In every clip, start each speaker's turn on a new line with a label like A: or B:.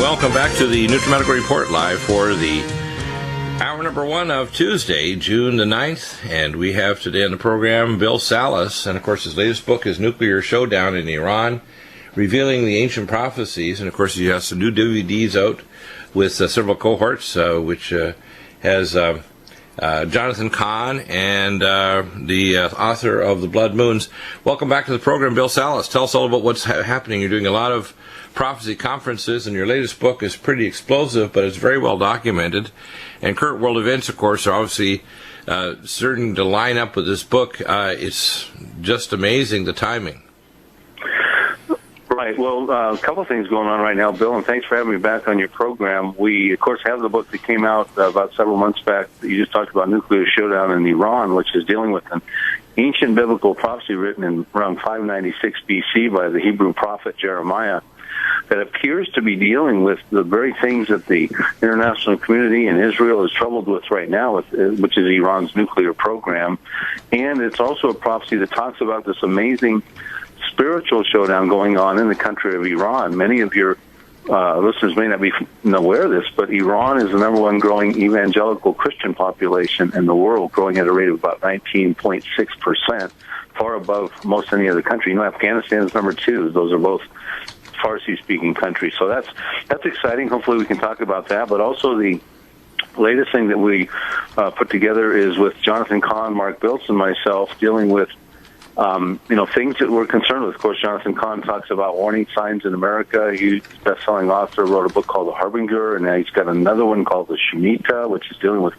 A: welcome back to the Nutrimedical Report live for the hour number 1 of Tuesday, June the 9th. And we have today on the program Bill SALUS, and of course his latest book is Nuclear Showdown in Iran, Revealing the Ancient Prophecies. And of course he has some new DVDs out with several cohorts, which has Jonathan CAHN and the author of The Blood Moons. Welcome back to the program, Bill SALUS. Tell us all about what's happening. You're doing a lot of prophecy conferences, and your latest book is pretty explosive, but it's very well documented. And current world events, of course, are obviously starting to line up with this book. It's just amazing, the timing.
B: Right. Well, a couple of things going on right now, Bill, and thanks for having me back on your program. We, of course, have the book that came out about several months back that you just talked about, Nuclear Showdown in Iran, which is dealing with an ancient biblical prophecy written in around 596 BC by the Hebrew prophet Jeremiah, that appears to be dealing with the very things that the international community and Israel is troubled with right now, which is Iran's nuclear program. And it's also a prophecy that talks about this amazing spiritual showdown going on in the country of Iran. Many of your listeners may not be aware of this, but Iran is the number one growing evangelical Christian population in the world, growing at a rate of about 19.6%, far above most any other country. You know, Afghanistan is number 2. Those are both Farsi-speaking countries. So that's exciting. Hopefully we can talk about that. But also the latest thing that we put together is with Jonathan CAHN, Mark BILTZ, and myself dealing with things that we're concerned with. Of course, Jonathan CAHN talks about warning signs in America. He's a best-selling author, wrote a book called The Harbinger, and now he's got another one called The Shemitah, which is dealing with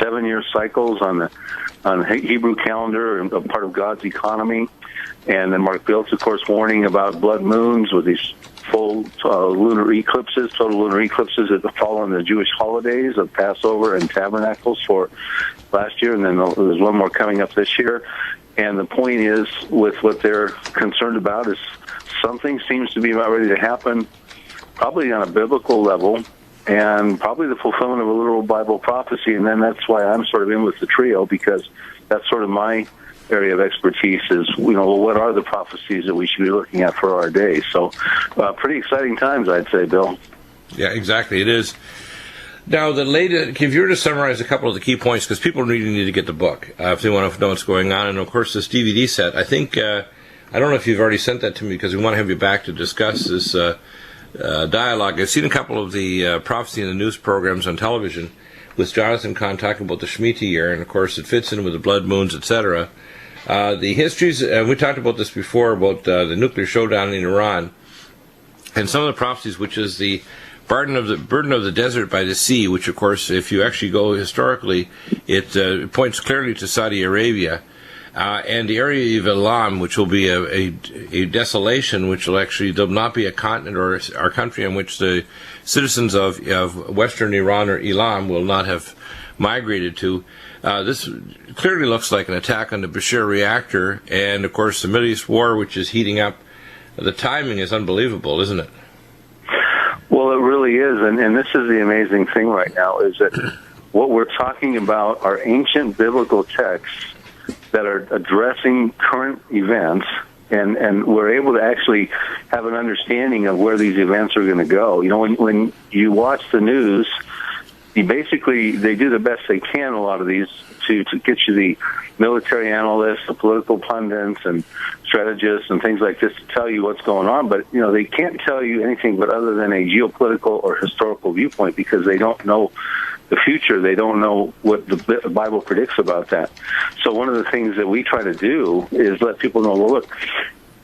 B: 7-year cycles on the Hebrew calendar and a part of God's economy. And then Mark BILTZ, of course, warning about blood moons with these full lunar eclipses, total lunar eclipses that fall on the Jewish holidays of Passover and Tabernacles for last year, and then there's one more coming up this year. And the point is, with what they're concerned about, is something seems to be about ready to happen, probably on a biblical level, and probably the fulfillment of a literal Bible prophecy. And then that's why I'm sort of in with the trio, because that's sort of my area of expertise is, what are the prophecies that we should be looking at for our day? So pretty exciting times, I'd say, Bill.
A: Yeah, exactly. It is. Now, the latest, if you were to summarize a couple of the key points, because people really need to get the book if they want to know what's going on, and of course this DVD set, I think, I don't know if you've already sent that to me, because we want to have you back to discuss this dialogue. I've seen a couple of the prophecy in the news programs on television with Jonathan CAHN talking about the Shemitah year, and of course it fits in with the blood moons, etc. The histories, we talked about this before, about the nuclear showdown in Iran, and some of the prophecies, which is the burden of the desert by the sea, which of course, if you actually go historically, it points clearly to Saudi Arabia, and the area of Elam, which will be a desolation, which will actually, there'll not be a continent or our country in which the citizens of Western Iran or Elam will not have migrated to. This clearly looks like an attack on the Bashir reactor, and of course the Middle East war, which is heating up. The timing is unbelievable, isn't it?
B: Well, it really is, and this is the amazing thing right now, is that what we're talking about are ancient biblical texts that are addressing current events, and we're able to actually have an understanding of where these events are going to go. When you watch the news, they do the best they can, a lot of these, to get you the military analysts, the political pundits, and strategists, and things like this to tell you what's going on. But, they can't tell you anything but other than a geopolitical or historical viewpoint, because they don't know the future. They don't know what the Bible predicts about that. So one of the things that we try to do is let people know, well, look,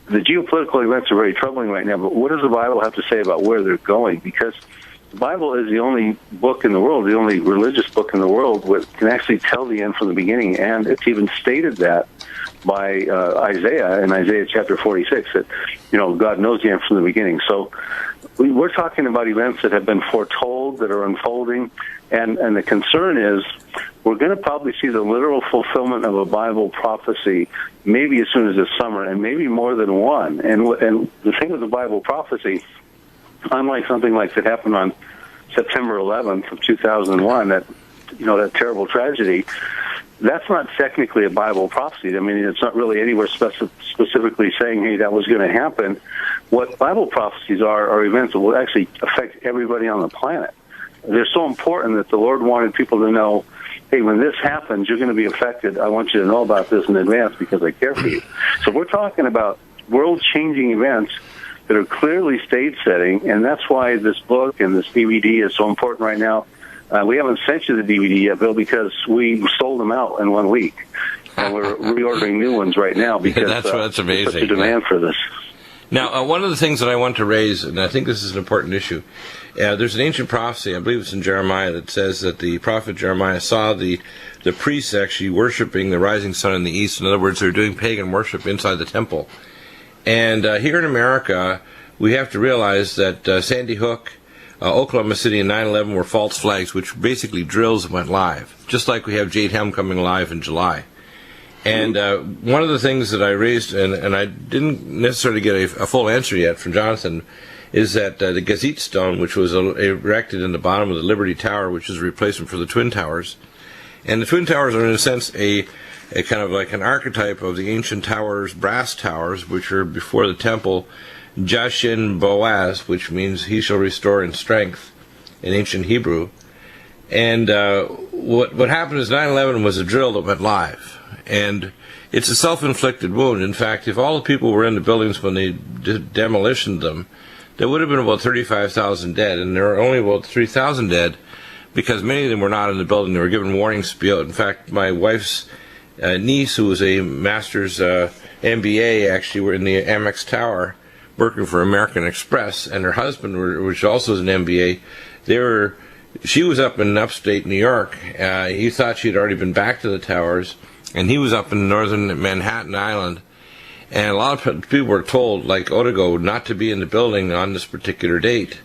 B: the geopolitical events are very troubling right now, but what does the Bible have to say about where they're going? Because the Bible is the only book in the world, the only religious book in the world that can actually tell the end from the beginning, and it's even stated that by Isaiah in Isaiah chapter 46 that God knows the end from the beginning. So we're talking about events that have been foretold, that are unfolding, and the concern is we're going to probably see the literal fulfillment of a Bible prophecy maybe as soon as this summer, and maybe more than one. And the thing with the Bible prophecy, unlike something like that happened on September 11th of 2001, that terrible tragedy, that's not technically a Bible prophecy. I mean, it's not really anywhere specifically saying, hey, that was going to happen. What Bible prophecies are events that will actually affect everybody on the planet. They're so important that the Lord wanted people to know, hey, when this happens, you're going to be affected. I want you to know about this in advance because I care for you. So we're talking about world-changing events that are clearly stage-setting, and that's why this book and this DVD is so important right now. We haven't sent you the DVD yet, Bill, because we sold them out in 1 week. And we're reordering new ones right now because
A: that's amazing.
B: There's such a demand for this.
A: Now, one of the things that I want to raise, and I think this is an important issue, there's an ancient prophecy, I believe it's in Jeremiah, that says that the prophet Jeremiah saw the priests actually worshiping the rising sun in the east. In other words, they're doing pagan worship inside the temple. And here in America, we have to realize that Sandy Hook, Oklahoma City, and 9/11 were false flags, which basically drills went live, just like we have Jade Helm coming live in July. And one of the things that I raised, and I didn't necessarily get a full answer yet from Jonathan, is that the Gazette Stone, which was erected in the bottom of the Liberty Tower, which is a replacement for the Twin Towers. And the Twin Towers are, in a sense, a kind of like an archetype of the ancient towers, brass towers, which are before the temple, Jashin Boaz, which means he shall restore in strength in ancient Hebrew. And what happened is 9/11 was a drill that went live. And it's a self-inflicted wound. In fact, if all the people were in the buildings when they demolitioned them, there would have been about 35,000 dead, and there are only about 3,000 dead because many of them were not in the building. They were given warnings to be out. In fact, my wife's niece, who was a master's MBA, actually were in the Amex Tower working for American Express, and her husband, which also is an MBA, she was up in upstate New York. He thought she had already been back to the towers, and he was up in northern Manhattan Island. And a lot of people were told, like Otago, not to be in the building on this particular date.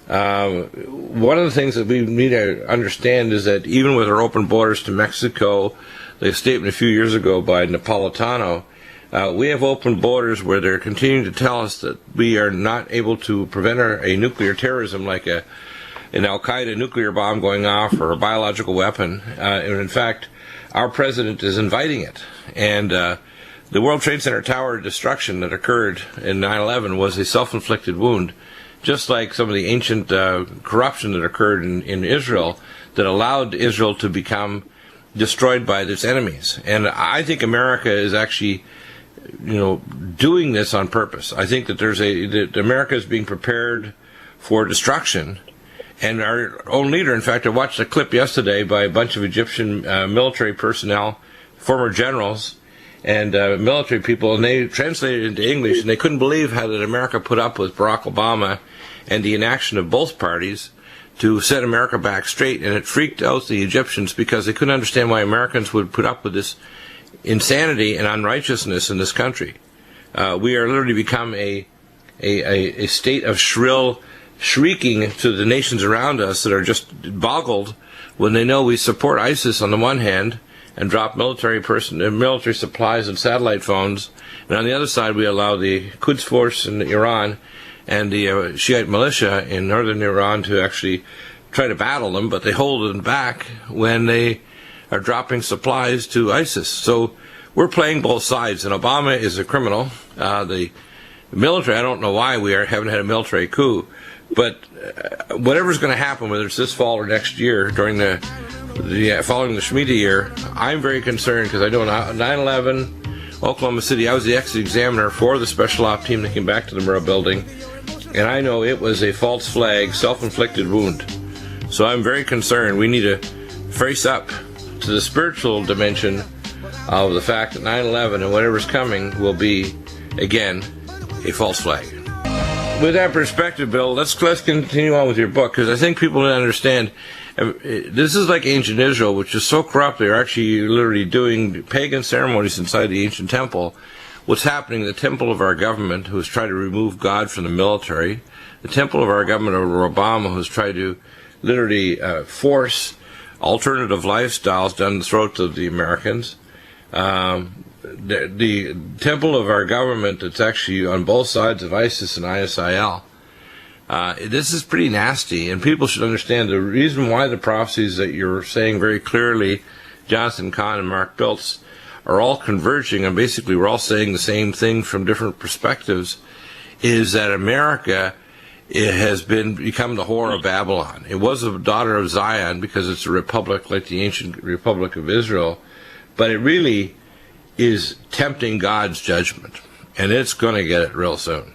A: One of the things that we need to understand is that even with our open borders to Mexico, the statement a few years ago by Napolitano, we have open borders where they're continuing to tell us that we are not able to prevent a nuclear terrorism like an Al-Qaeda nuclear bomb going off or a biological weapon. And in fact, our president is inviting it. And the World Trade Center tower destruction that occurred in 9/11 was a self-inflicted wound, just like some of the ancient corruption that occurred in Israel that allowed Israel to become destroyed by its enemies. And I think America is actually, doing this on purpose. I think that that America is being prepared for destruction. And our own leader, in fact, I watched a clip yesterday by a bunch of Egyptian military personnel, former generals, and military people, and they translated it into English, and they couldn't believe how that America put up with Barack Obama and the inaction of both parties to set America back straight, and it freaked out the Egyptians because they couldn't understand why Americans would put up with this insanity and unrighteousness in this country. We are literally become a state of shrieking to the nations around us that are just boggled when they know we support ISIS on the one hand and drop military supplies and satellite phones, and on the other side we allow the Quds Force in Iran and the Shiite militia in northern Iran to actually try to battle them, but they hold them back when they are dropping supplies to ISIS. So we're playing both sides, and Obama is a criminal. The military, I don't know why we haven't had a military coup, but whatever's going to happen, whether it's this fall or next year, during following the Shemitah year, I'm very concerned because I know 9/11, Oklahoma City, I was the ex-examiner for the special op team that came back to the Murrah building, and I know it was a false flag, self-inflicted wound. So I'm very concerned. We need to face up to the spiritual dimension of the fact that 9/11 and whatever's coming will be, again, a false flag. With that perspective, Bill, let's continue on with your book, because I think people don't understand. This is like ancient Israel, which is so corrupt they're actually literally doing pagan ceremonies inside the ancient temple. What's happening in the temple of our government, who has tried to remove God from the military, the temple of our government over Obama, who's tried to literally force alternative lifestyles down the throats of the Americans, the temple of our government that's actually on both sides of ISIS and ISIL. This is pretty nasty, and people should understand the reason why the prophecies that you're saying very clearly Jonathan CAHN and Mark BILTZ are all converging, and basically we're all saying the same thing from different perspectives, is that America, it has become the whore of Babylon. It was a daughter of Zion because it's a republic like the ancient Republic of Israel, but it really is tempting God's judgment, and it's going to get it real soon.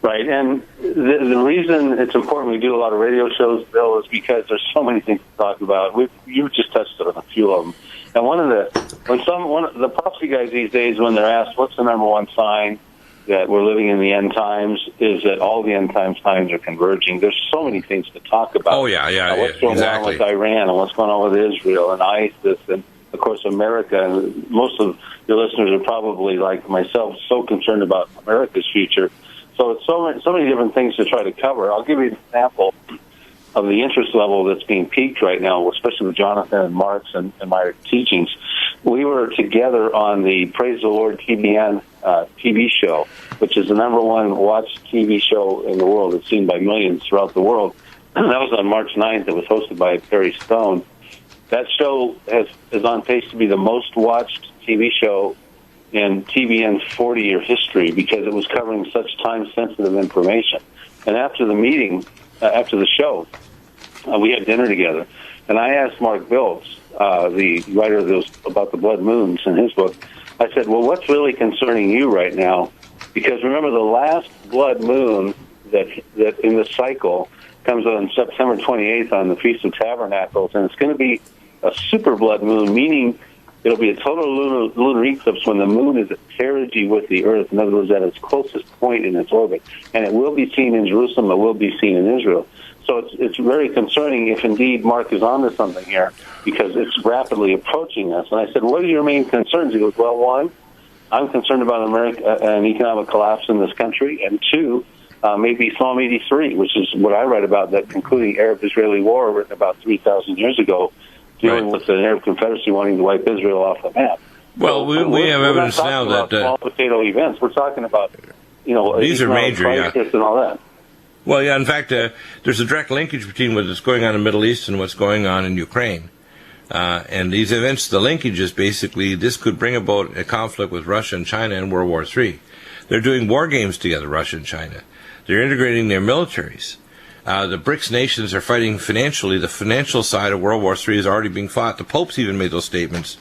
B: Right, and the reason it's important we do a lot of radio shows, Bill, is because there's so many things to talk about. You just touched on a few of them. And one of the prophecy guys these days, when they're asked what's the number one sign that we're living in the end times, is that all the end time signs are converging. There's so many things to talk about.
A: Oh, yeah,
B: what's going on with Iran, and what's going on with Israel and ISIS, and of course America. And most of your listeners are probably, like myself, so concerned about America's future. So it's so many different things to try to cover. I'll give you an example of the interest level that's being piqued right now, especially with Jonathan and Mark's and my teachings. We were together on the Praise the Lord TBN TV show, which is the number one watched TV show in the world. It's seen by millions throughout the world. That was on March 9th. It was hosted by Perry Stone. That show is on pace to be the most watched TV show in TBN's 40-year history because it was covering such time-sensitive information. And after the meeting, after the show, we had dinner together, and I asked Mark BILTZ, the writer of those about the blood moons in his book, I said, well, what's really concerning you right now? Because remember, the last blood moon that in the cycle comes on September 28th on the Feast of Tabernacles, and it's going to be a super blood moon, meaning it'll be a total lunar eclipse when the moon is at perigee with the Earth, in other words, at its closest point in its orbit. And it will be seen in Jerusalem, it will be seen in Israel. So it's very concerning if indeed Mark is onto something here, because it's rapidly approaching us. And I said, what are your main concerns? He goes, well, one, I'm concerned about an economic collapse in this country, and two, maybe Psalm 83, which is what I write about, that concluding Arab-Israeli war written about 3,000 years ago, dealing with the Arab Confederacy wanting to wipe Israel off the map.
A: Well, we have evidence now that
B: small potato events. We're talking about,
A: these are major,
B: and all that.
A: Well, yeah. In fact, there's a direct linkage between what's going on in the Middle East and what's going on in Ukraine. And these events, the linkage is basically this could bring about a conflict with Russia and China in World War III. They're doing war games together, Russia and China. They're integrating their militaries. The BRICS nations are fighting financially. The financial side of World War III is already being fought. The Pope's even made those statements.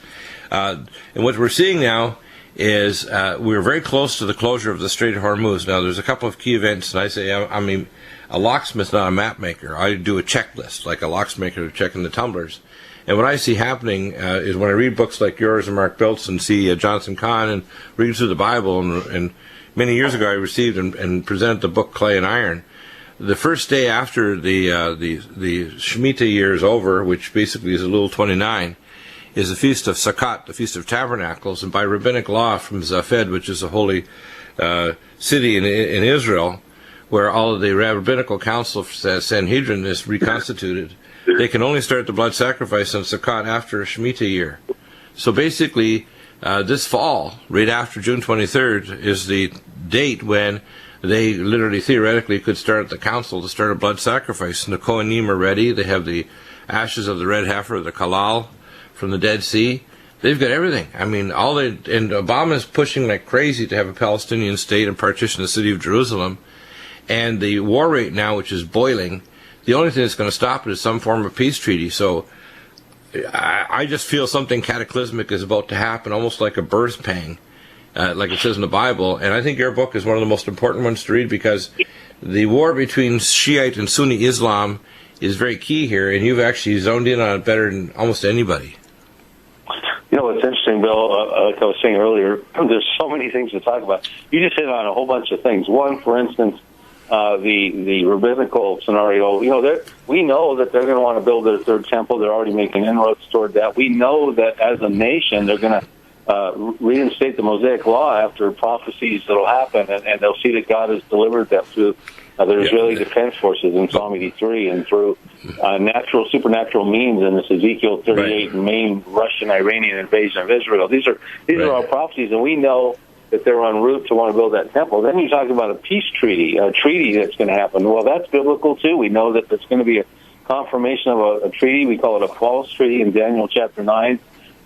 A: And what we're seeing now is we're very close to the closure of the Strait of Hormuz. Now, there's a couple of key events, and I say, I mean, a locksmith's not a map maker. I do a checklist, like a locksmaker checking the tumblers. And what I see happening is when I read books like yours and Mark BILTZ and see Jonathan CAHN and read through the Bible, and many years ago I received and presented the book Clay and Iron. The first day after the Shemitah year is over, which basically is Elul 29, is the Feast of Sukkot, the Feast of Tabernacles, and by rabbinic law from Zafed, which is a holy city in Israel, where all of the rabbinical council of Sanhedrin is reconstituted, they can only start the blood sacrifice on Sukkot after a Shemitah year. So basically, this fall, right after June 23rd, is the date when they literally, theoretically, could start the council to start a blood sacrifice. And the Kohanim are ready. They have the ashes of the red heifer, the kalal, from the Dead Sea. They've got everything. I mean, and Obama's pushing like crazy to have a Palestinian state and partition the city of Jerusalem. And the war rate now, which is boiling, the only thing that's going to stop it is some form of peace treaty. So I just feel something cataclysmic is about to happen, almost like a birth pang. Like it says in the Bible, and I think your book is one of the most important ones to read because the war between Shiite and Sunni Islam is very key here, and you've actually zoned in on it better than almost anybody.
B: What's interesting, Bill, like I was saying earlier, there's so many things to talk about. You just hit on a whole bunch of things. One, for instance, the rabbinical scenario, we know that they're going to want to build their third temple. They're already making inroads toward that. We know that as a nation, they're going to reinstate the Mosaic Law after prophecies that will happen, and they'll see that God has delivered them through the Israeli Defense Forces in Psalm 83 and through supernatural means in this Ezekiel 38 main Russian-Iranian invasion of Israel. These are all prophecies, and we know that they're en route to want to build that temple. Then you talk about a peace treaty, a treaty that's going to happen. Well, that's biblical too. We know that there's going to be a confirmation of a treaty. We call it a false treaty in Daniel chapter 9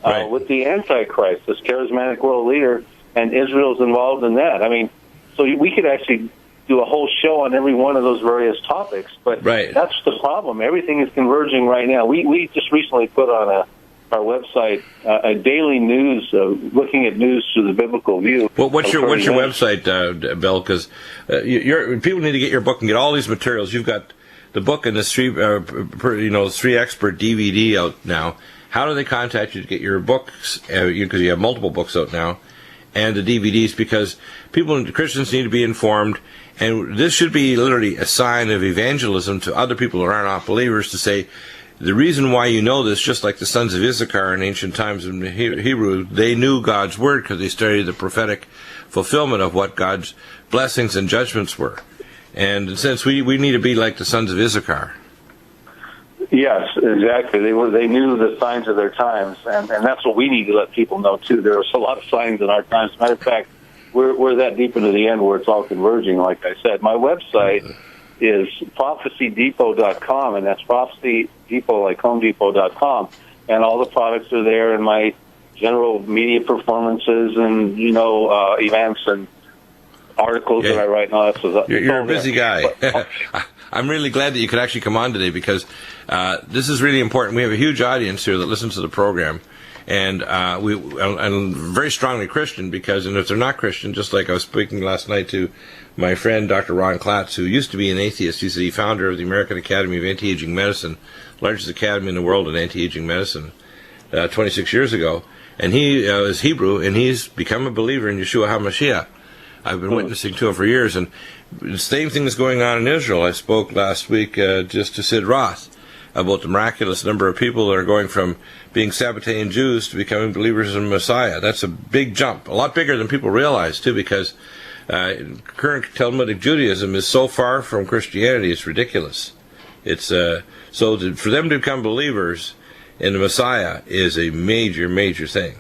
A: Right.
B: with the Antichrist, this charismatic world leader, and Israel's involved in that. I mean, so we could actually do a whole show on every one of those various topics, but
A: Right.
B: that's the problem. Everything is converging right now. We just recently put on our website a daily news, looking at news through the biblical view.
A: Well, what's your website, Bill? Because people need to get your book and get all these materials. You've got the book and the three expert DVD out now. How do they contact you to get your books? Because you have multiple books out now, and the DVDs. Because Christians need to be informed, and this should be literally a sign of evangelism to other people who are not believers to say, the reason why you know this, just like the sons of Issachar in ancient times in Hebrew, they knew God's word because they studied the prophetic fulfillment of what God's blessings and judgments were. And since we need to be like the sons of Issachar.
B: Yes, exactly. They knew the signs of their times, and that's what we need to let people know too. There's a lot of signs in our times. Matter of fact, we're that deep into the end where it's all converging. Like I said, my website is prophecydepot.com, and that's Prophecy Depot, like HomeDepot.com, and all the products are there, and my general media performances, and events and articles that I write. Now,
A: you're a busy guy. I'm really glad that you could actually come on today because this is really important. We have a huge audience here that listens to the program, and I'm very strongly Christian because, and if they're not Christian, just like I was speaking last night to my friend Dr. Ron Klatz, who used to be an atheist. He's the founder of the American Academy of Anti-Aging Medicine, largest academy in the world in anti-aging medicine, 26 years ago. And he is Hebrew, and he's become a believer in Yeshua HaMashiach. I've been witnessing to him for years, and the same thing is going on in Israel. I spoke last week just to Sid Roth about the miraculous number of people that are going from being Sabbatean Jews to becoming believers in Messiah. That's a big jump, a lot bigger than people realize, too, because current Talmudic Judaism is so far from Christianity, it's ridiculous. It's for them to become believers in the Messiah is a major, major thing.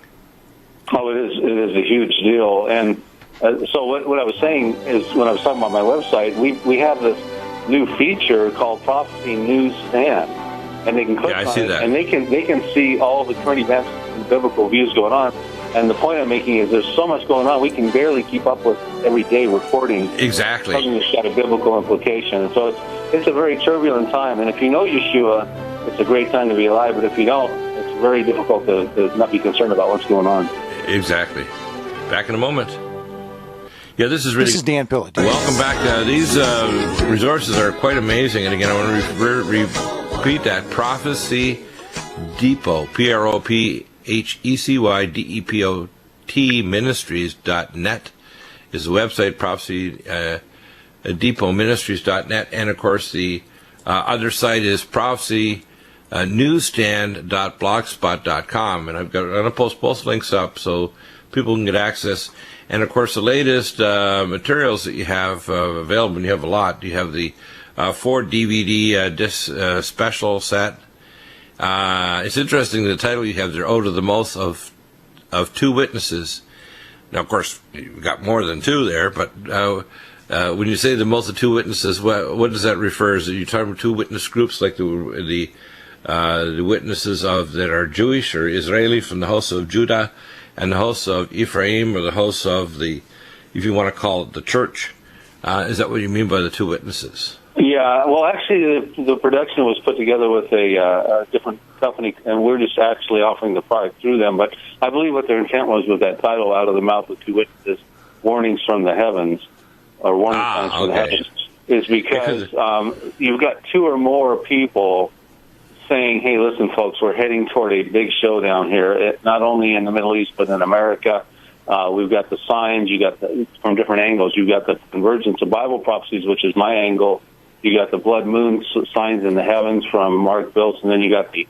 B: Oh, it is a huge deal. And so what I was saying is, when I was talking about my website, we have this new feature called Prophecy Newsstand, and they can click on it, and they can see all the current events and biblical views going on. And the point I'm making is there's so much going on, we can barely keep up with everyday reporting.
A: Exactly.
B: Something that's got a biblical implication. And so it's a very turbulent time. And if you know Yeshua, it's a great time to be alive. But if you don't, it's very difficult to not be concerned about what's going on.
A: Exactly. Back in a moment. Yeah, this is
C: Dan Pillett.
A: Welcome back. These resources are quite amazing. And again, I want to repeat that. Prophecy Depot, PROPHECYDEPOT Ministries.net is the website, Prophecy Depot Ministries.net. And, of course, the other site is Prophecy Newsstand.blogspot.com. And I'm going to post both links up so people can get access. And, of course, the latest materials that you have available, and you have a lot. You have the 4 DVD disc special set. It's interesting, the title you have there, "Out of the Mouth of Two Witnesses." Now, of course, you've got more than two there, but when you say the mouth of two witnesses, what does that refer? Is it you talking about two witness groups like the witnesses that are Jewish or Israeli from the house of Judah and the house of Ephraim, or the house of if you want to call it the church? Is that what you mean by the two witnesses?
B: Yeah, well, actually, the production was put together with a different company, and we're just actually offering the product through them. But I believe what their intent was with that title, "Out of the Mouth of Two Witnesses, Warnings from the Heavens," or "Warning Signs from the Heavens," is because you've got two or more people saying, "Hey, listen, folks, we're heading toward a big showdown here, not only in the Middle East, but in America. We've got the signs, from different angles. You've got the convergence of Bible prophecies, which is my angle. You got the blood moon signs in the heavens from Mark BILTZ, and then you got the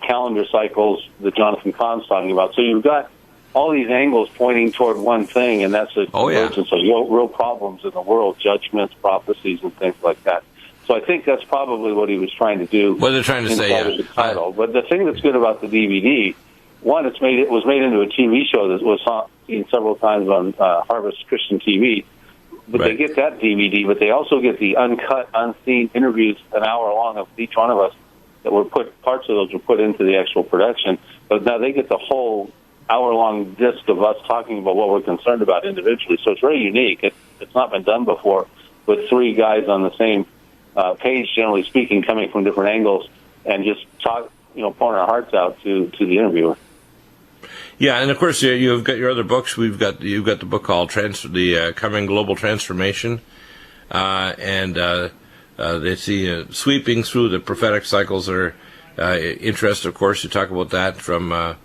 B: calendar cycles that Jonathan Cahn's talking about. So you've got all these angles pointing toward one thing, and that's a convergence of real problems in the world, judgments, prophecies, and things like that. So I think that's probably what he was trying to do.
A: What they're trying to say,
B: the title. But the thing that's good about the DVD, one, it was made into a TV show that was seen several times on Harvest Christian TV. But they get that DVD, but they also get the uncut, unseen interviews, an hour long of each one of us, that were parts of those were put into the actual production. But now they get the whole hour-long disc of us talking about what we're concerned about individually. So it's very unique. It's not been done before with three guys on the same page, generally speaking, coming from different angles, and just talk, pouring our hearts out to the interviewer.
A: Yeah, and of course you've got your other books. You've got the book called the Coming Global Transformation, and it's the sweeping through the prophetic cycles are interest. Of course, you talk about that from.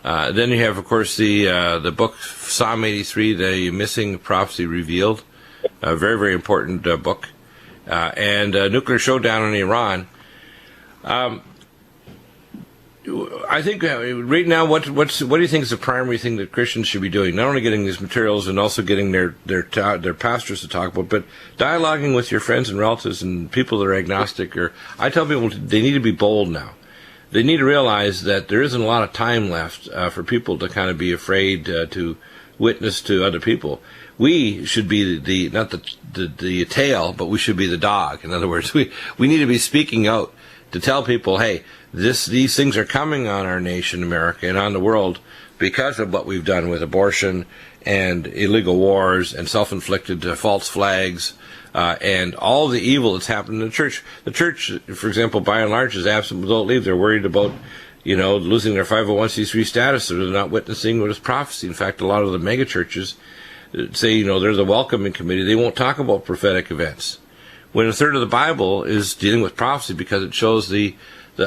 A: Then you have, of course, the book Psalm 83, the Missing Prophecy Revealed, a very, very important book, and Nuclear Showdown in Iran. I think right now, what do you think is the primary thing that Christians should be doing? Not only getting these materials and also getting their pastors to talk about, but dialoguing with your friends and relatives and people that are agnostic. Or I tell people they need to be bold now. They need to realize that there isn't a lot of time left for people to kind of be afraid to witness to other people. We should be not the tail, but we should be the dog. In other words, we need to be speaking out to tell people, hey, these things are coming on our nation, America, and on the world because of what we've done with abortion and illegal wars and self-inflicted false flags and all the evil that's happened in the church. The church, for example, by and large, is absent without leave. They're worried about, losing their 501c3 status, so they're not witnessing what is prophecy. In fact, a lot of the mega churches say, they're the welcoming committee. They won't talk about prophetic events. When a third of the Bible is dealing with prophecy because it shows the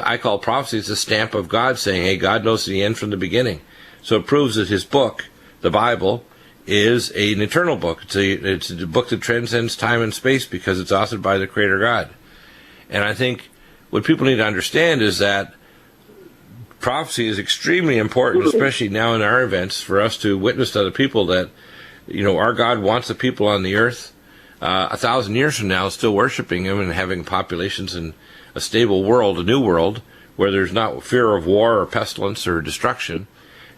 A: I call prophecy, it's a stamp of God saying, hey, God knows the end from the beginning. So it proves that his book, the Bible, is an eternal book. It's a book that transcends time and space because it's authored by the Creator God. And I think what people need to understand is that prophecy is extremely important, especially now in our events, for us to witness to other people that, our God wants the people on the earth 1,000 years from now still worshiping him and having populations in a stable world, a new world, where there's not fear of war or pestilence or destruction.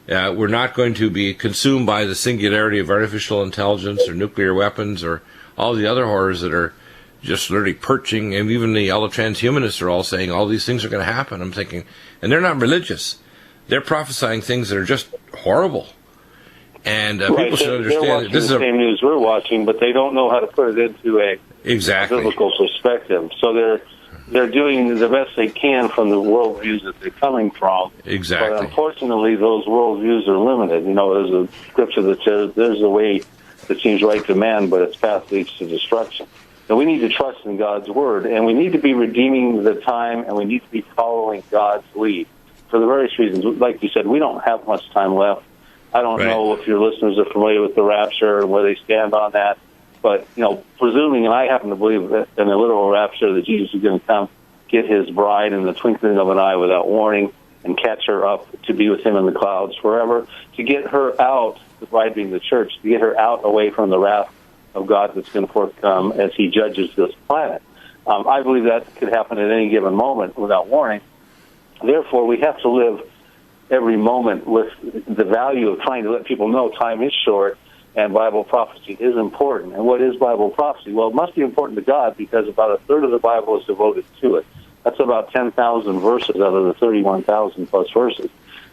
A: We're not going to be consumed by the singularity of artificial intelligence or nuclear weapons or all the other horrors that are just literally perching. And even all the transhumanists are all saying all these things are going to happen. I'm thinking, and they're not religious. They're prophesying things that are just horrible. And people should understand that this is the
B: same news we're watching, but they don't know how to put it into a biblical perspective. So they're doing the best they can from the worldviews that they're coming from.
A: Exactly.
B: But unfortunately, those worldviews are limited. There's a scripture that says there's a way that seems right to man, but its path leads to destruction. And we need to trust in God's word, and we need to be redeeming the time, and we need to be following God's lead for the various reasons. Like you said, we don't have much time left. I don't know if your listeners are familiar with the rapture and where they stand on that. But, presuming, and I happen to believe that in a literal rapture that Jesus is going to come, get his bride in the twinkling of an eye without warning and catch her up to be with him in the clouds forever, to get her out, the bride being the church, to get her out away from the wrath of God that's going to forthcome as he judges this planet. I believe that could happen at any given moment without warning. Therefore, we have to live every moment with the value of trying to let people know time is short and Bible prophecy is important. And what is Bible prophecy? Well, it must be important to God because about a third of the Bible is devoted to it. That's about 10,000 verses out of the 31,000 plus verses.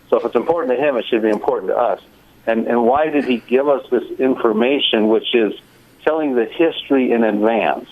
B: So if it's important to him, it should be important to us. And why did he give us this information, which is telling the history in advance?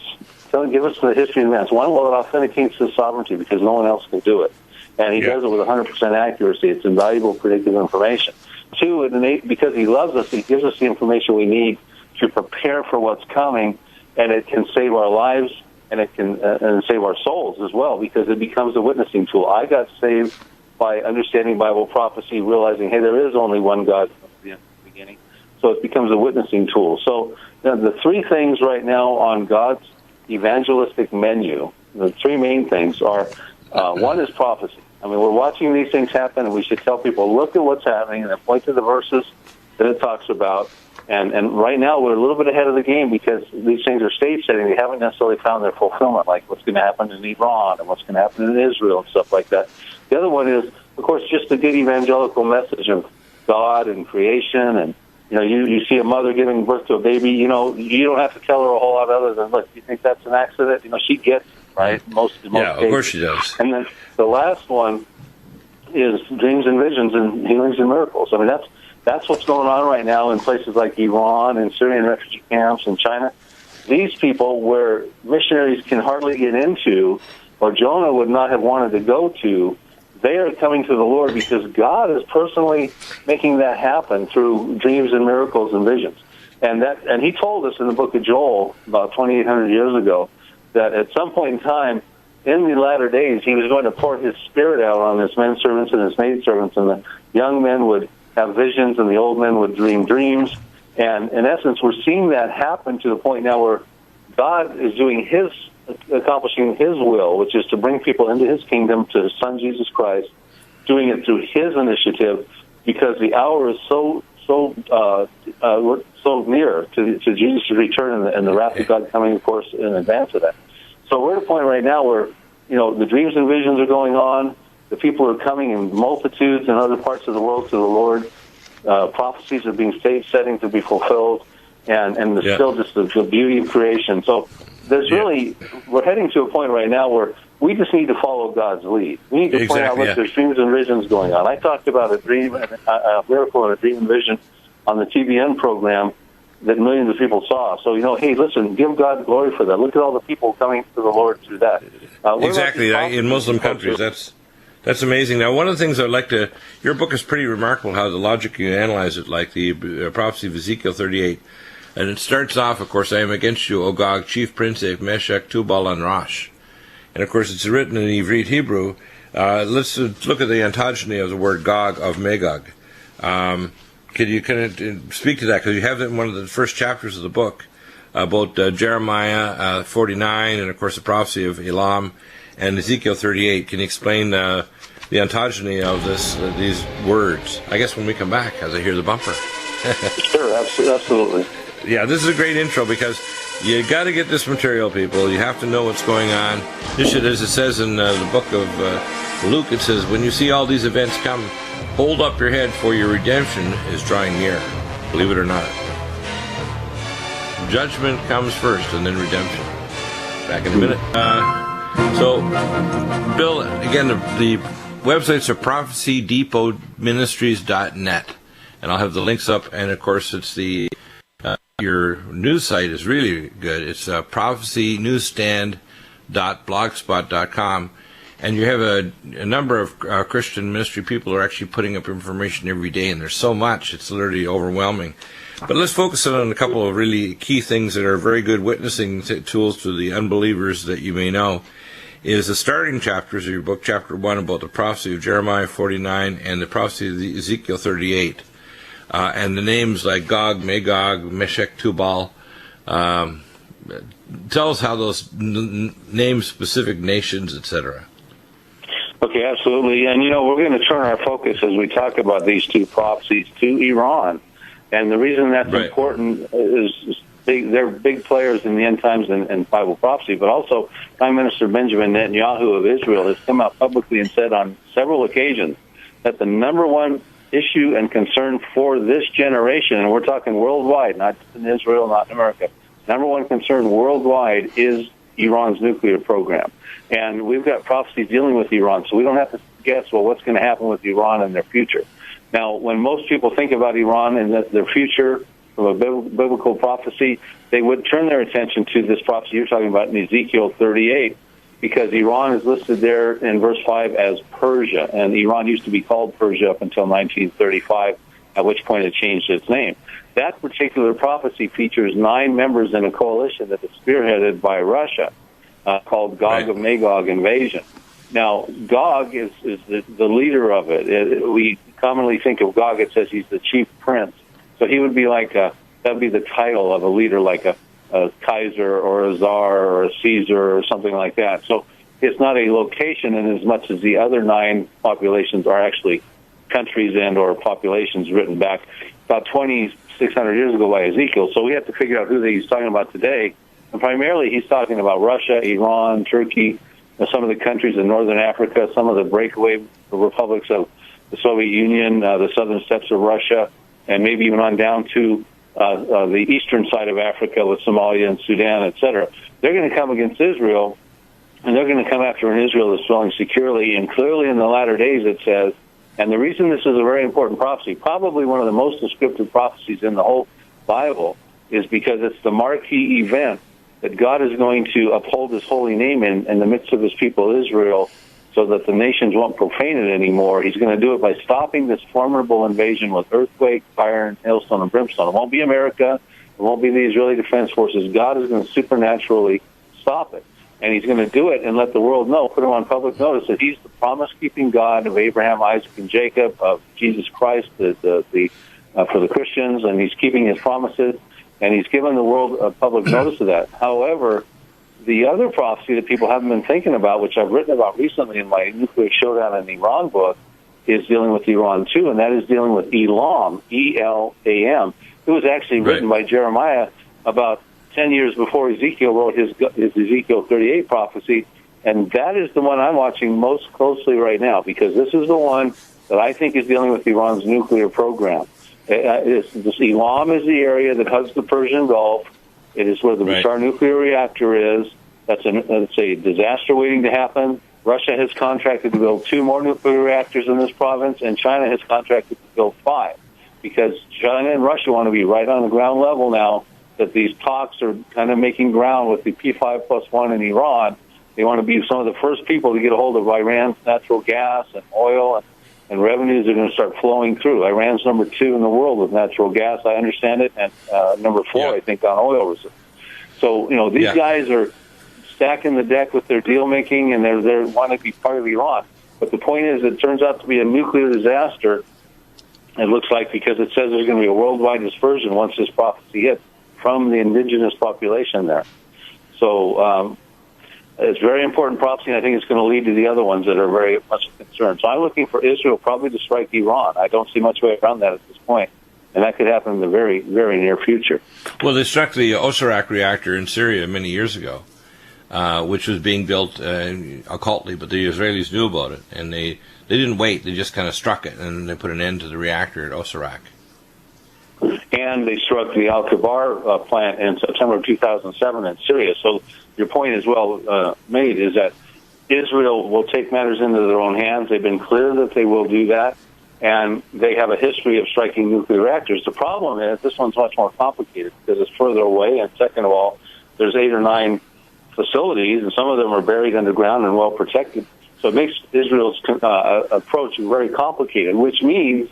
B: Give us the history in advance. One, well, it authenticates his sovereignty because no one else can do it. And he does it with 100% accuracy. It's invaluable predictive information. Two, because he loves us, he gives us the information we need to prepare for what's coming, and it can save our lives, and it can and save our souls as well, because it becomes a witnessing tool. I got saved by understanding Bible prophecy, realizing, hey, there is only one God from the beginning. So it becomes a witnessing tool. So the three things right now on God's evangelistic menu, the three main things are, one is prophecy. I mean, we're watching these things happen, and we should tell people, look at what's happening, and then point to the verses that it talks about. And right now, we're a little bit ahead of the game because these things are stage setting. They haven't necessarily found their fulfillment, like what's going to happen in Iran and what's going to happen in Israel and stuff like that. The other one is, of course, just a good evangelical message of God and creation. And, you see a mother giving birth to a baby, you don't have to tell her a whole lot other than, look, you think that's an accident? She gets right? Most
A: Yeah,
B: cases.
A: of course she does.
B: And then the last one is dreams and visions and healings and miracles. I mean, that's what's going on right now in places like Iran and Syrian refugee camps and China. These people where missionaries can hardly get into, or Jonah would not have wanted to go to, they are coming to the Lord because God is personally making that happen through dreams and miracles and visions. And he told us in the book of Joel about 2,800 years ago that at some point in time, in the latter days, he was going to pour his Spirit out on his men servants and his maid servants, and the young men would have visions and the old men would dream dreams. And in essence, we're seeing that happen to the point now where God is accomplishing his will, which is to bring people into his kingdom, to his son Jesus Christ, doing it through his initiative, because the hour is so near to Jesus' return and the wrath of God coming, of course, in advance of that. So we're at a point right now where, the dreams and visions are going on. The people are coming in multitudes in other parts of the world to the Lord. Prophecies are being setting to be fulfilled, and there's still just the beauty of creation. So there's we're heading to a point right now where we just need to follow God's lead. We need to point out, look, there's dreams and visions going on. I talked about a dream, a miracle and a dream and vision on the TBN program that millions of people saw. So, hey, listen, give God glory for that. Look at all the people coming to the Lord through that.
A: Exactly. In Muslim countries, that's amazing. Now, one of the things I'd like to... Your book is pretty remarkable, how the logic you analyze it, like the prophecy of Ezekiel 38. And it starts off, of course, I am against you, O Gog, chief prince of Meshech, Tubal, and Rosh. And, of course, it's written in Ivrit Hebrew. Let's look at the ontogeny of the word Gog of Magog. Could you kind of speak to that? Because you have it in one of the first chapters of the book, about Jeremiah 49, and, of course, the prophecy of Elam, and Ezekiel 38. Can you explain the ontogeny of these words? I guess when we come back, as I hear the bumper.
B: Sure, absolutely.
A: Yeah, this is a great intro because you got to get this material, people. You have to know what's going on. This should, as it says in the book of Luke, it says, when you see all these events come, hold up your head, for your redemption is drawing near. Believe it or not. Judgment comes first, and then redemption. Back in a minute. So, Bill, again, the websites are prophecydepotministries.net, and I'll have the links up, and of course it's your news site is really good. It's prophecynewsstand.blogspot.com, and you have a number of Christian ministry people who are actually putting up information every day, and there's so much, it's literally overwhelming. But let's focus on a couple of really key things that are very good witnessing tools to the unbelievers that you may know. Is the starting chapters of your book, chapter 1, about the prophecy of Jeremiah 49 and the prophecy of Ezekiel 38. And the names like Gog, Magog, Meshech, Tubal. Tell us how those name specific nations, etc.
B: Okay, absolutely. And, we're going to turn our focus as we talk about these two prophecies to Iran. And the reason that's important is they're big players in the end times and Bible prophecy, but also Prime Minister Benjamin Netanyahu of Israel has come out publicly and said on several occasions that the number one issue and concern for this generation, and we're talking worldwide, not just in Israel, not in America, number one concern worldwide is Iran's nuclear program. And we've got prophecies dealing with Iran, so we don't have to guess, what's going to happen with Iran and their future. Now, when most people think about Iran and their future from a biblical prophecy, they would turn their attention to this prophecy you're talking about in Ezekiel 38, because Iran is listed there in verse 5 as Persia, and Iran used to be called Persia up until 1935, at which point it changed its name. That particular prophecy features 9 members in a coalition that is spearheaded by Russia, called Gog of Magog invasion. Now, Gog is the leader of it. We commonly think of Gog, it says he's the chief prince. So he would be like that would be the title of a leader, like a Kaiser or a Tsar or a Caesar or something like that. So it's not a location in as much as the other 9 populations are actually countries and or populations written back about 2,600 years ago by Ezekiel. So we have to figure out who he's talking about today. And primarily he's talking about Russia, Iran, Turkey, some of the countries in northern Africa, some of the breakaway republics of the Soviet Union, the southern steppes of Russia, and maybe even on down to the eastern side of Africa with Somalia and Sudan, etc. They're going to come against Israel and they're going to come after an Israel that's dwelling securely. And clearly in the latter days it says, and the reason this is a very important prophecy, probably one of the most descriptive prophecies in the whole Bible, is because it's the marquee event that God is going to uphold his holy name in the midst of his people Israel, so that the nations won't profane it anymore. He's going to do it by stopping this formidable invasion with earthquake, fire, and hailstone and brimstone. It won't be America. It won't be the Israeli Defense Forces. God is going to supernaturally stop it. And he's going to do it and let the world know, put him on public notice, that he's the promise-keeping God of Abraham, Isaac, and Jacob, of Jesus Christ for the Christians, and he's keeping his promises, and he's given the world public notice of that. However, the other prophecy that people haven't been thinking about, which I've written about recently in my Nuclear Showdown in Iran book, is dealing with Iran too, and that is dealing with Elam, E-L-A-M. It was actually written by Jeremiah about 10 years before Ezekiel wrote his Ezekiel 38 prophecy, and that is the one I'm watching most closely right now, because this is the one that I think is dealing with Iran's nuclear program. Elam is the area that hugs the Persian Gulf. It is where the Bashar nuclear reactor is. That's a disaster waiting to happen. Russia has contracted to build 2 more nuclear reactors in this province, and China has contracted to build 5, because China and Russia want to be right on the ground level now that these talks are kind of making ground with the P5+1 in Iran. They want to be some of the first people to get a hold of Iran's natural gas and oil, and revenues are going to start flowing through. Iran's number 2 in the world with natural gas, I understand it, and number 4, I think, on oil reserves. So, these guys are stacking the deck with their deal making, and they want to be part of Iran. But the point is, it turns out to be a nuclear disaster. It looks like, because it says there's going to be a worldwide dispersion once this prophecy hits from the indigenous population there. So it's a very important prophecy, and I think it's going to lead to the other ones that are very much a concern. So I'm looking for Israel probably to strike Iran. I don't see much way around that at this point, and that could happen in the very, very near future.
A: Well, they struck the Osirak reactor in Syria many years ago, which was being built occultly, but the Israelis knew about it, and they didn't wait. They just kind of struck it, and they put an end to the reactor at Osirak.
B: And they struck the Al-Kabar plant in September of 2007 in Syria. So your point is well made, is that Israel will take matters into their own hands. They've been clear that they will do that, and they have a history of striking nuclear reactors. The problem is this one's much more complicated because it's further away, and second of all, there's 8 or 9 facilities, and some of them are buried underground and well protected. So it makes Israel's approach very complicated, which means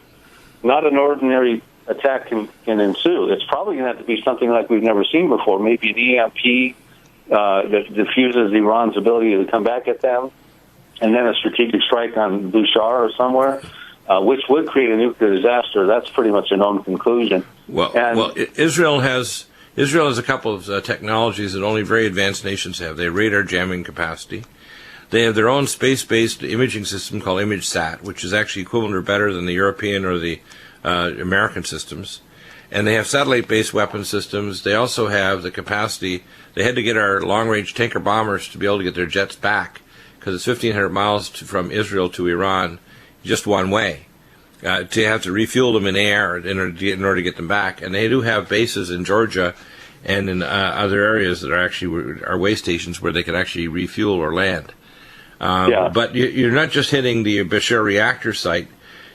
B: not an ordinary attack can ensue. It's probably going to have to be something like we've never seen before, maybe an EMP that diffuses Iran's ability to come back at them, and then a strategic strike on Bashar or somewhere, which would create a nuclear disaster. That's pretty much a known conclusion.
A: Well, Israel has a couple of technologies that only very advanced nations have. They have radar jamming capacity. They have their own space-based imaging system called ImageSat, which is actually equivalent or better than the European or the American systems. And they have satellite-based weapon systems. They also have the capacity. They had to get our long-range tanker bombers to be able to get their jets back, because it's 1,500 miles from Israel to Iran, just one way. To have to refuel them in air in order to get them back. And they do have bases in Georgia and in other areas that are actually way stations where they can actually refuel or land. But you're not just hitting the Bashar reactor site.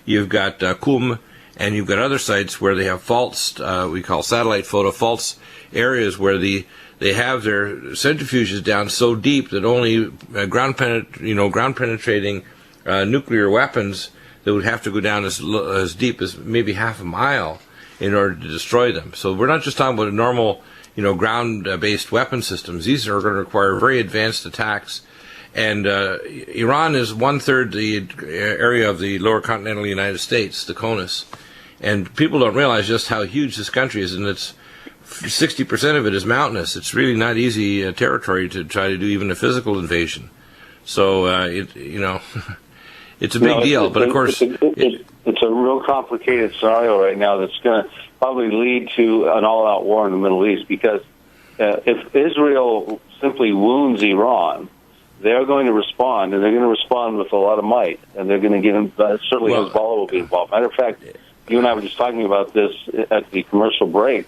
A: You've got Qum, and you've got other sites where they have faults, we call satellite photo faults, areas where they have their centrifuges down so deep that only ground penetrating nuclear weapons that would have to go down as deep as maybe half a mile in order to destroy them. So we're not just talking about a normal, ground-based weapon systems. These are going to require very advanced attacks. And Iran is 1/3 the area of the lower continental United States, the CONUS. And people don't realize just how huge this country is, and it's 60% of it is mountainous. It's really not easy territory to try to do even a physical invasion. So, it's a big deal. But, of course...
B: It's a real complicated scenario right now that's going to probably lead to an all-out war in the Middle East, because if Israel simply wounds Iran, they're going to respond, and they're going to respond with a lot of might, and they're going to get certainly Hezbollah will be involved. Matter of fact, you and I were just talking about this at the commercial break.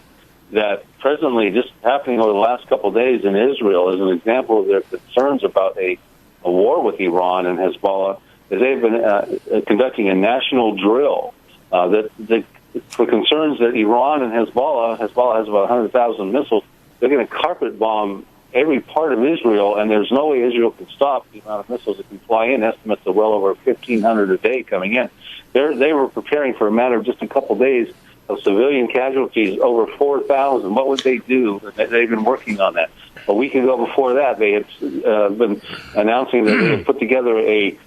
B: that presently, just happening over the last couple of days in Israel, is an example of their concerns about a war with Iran and Hezbollah, is they've been conducting a national drill for concerns that Iran and Hezbollah has about 100,000 missiles, they're going to carpet bomb every part of Israel, and there's no way Israel can stop the amount of missiles that can fly in. Estimates of well over 1,500 a day coming in. They were preparing for a matter of just a couple of days of civilian casualties, over 4,000. What would they do? They've been working on that. A week ago before that, they had been announcing that they had put together a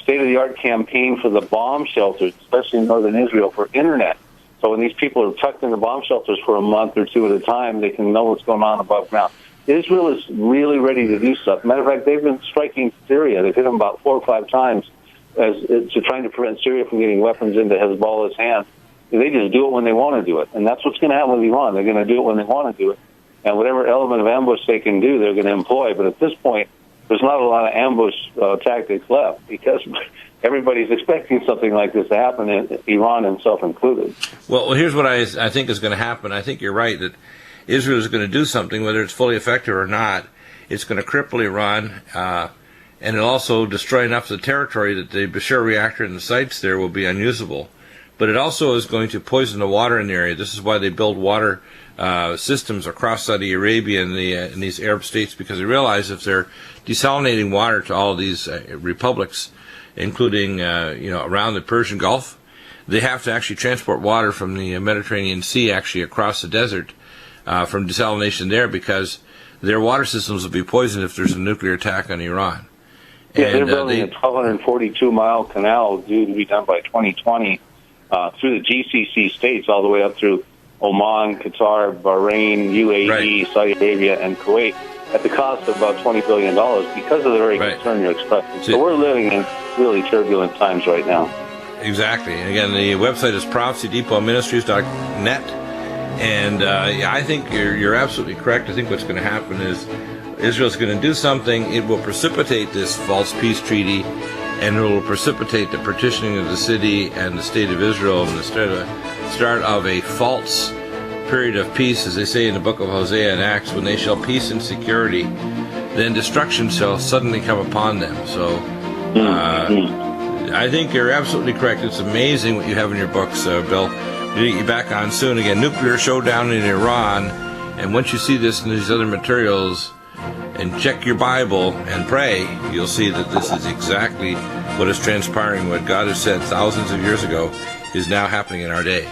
B: state-of-the-art campaign for the bomb shelters, especially in northern Israel, for internet. So when these people are tucked in the bomb shelters for a month or two at a time, they can know what's going on above ground. Israel is really ready to do stuff. Matter of fact, they've been striking Syria. They've hit them about 4 or 5 times to trying to prevent Syria from getting weapons into Hezbollah's hands. They just do it when they want to do it. And that's what's going to happen with Iran. They're going to do it when they want to do it. And whatever element of ambush they can do, they're going to employ. But at this point, there's not a lot of ambush tactics left because everybody's expecting something like this to happen, Iran himself included.
A: Well, here's what I think is going to happen. I think you're right that Israel is going to do something, whether it's fully effective or not. It's going to cripple Iran, and it'll also destroy enough of the territory that the Bashar reactor and the sites there will be unusable. But it also is going to poison the water in the area. This is why they build water systems across Saudi Arabia and in these Arab states, because they realize if they're desalinating water to all of these republics, including around the Persian Gulf, they have to actually transport water from the Mediterranean Sea actually across the desert from desalination there, because their water systems will be poisoned if there's a nuclear attack on Iran.
B: Yeah, they're building a 1,242-mile canal due to be done by 2020 through the GCC states all the way up through Oman, Qatar, Bahrain, UAE, right, Saudi Arabia, and Kuwait at the cost of about $20 billion because of the very concern you're expressing. So we're living in really turbulent times right now.
A: Exactly. And again, the website is prophecyDepotMinistries.net. And I think you're absolutely correct. I think what's going to happen is Israel's going to do something. It will precipitate this false peace treaty, and it will precipitate the partitioning of the city and the state of Israel and the start of a false period of peace, as they say in the book of Hosea and Acts. When they shall peace and security, then destruction shall suddenly come upon them. So I think you're absolutely correct. It's amazing what you have in your books, Bill. We'll get you back on soon again. Nuclear showdown in Iran. And once you see this and these other materials, and check your Bible and pray, you'll see that this is exactly what is transpiring. What God has said thousands of years ago is now happening in our day.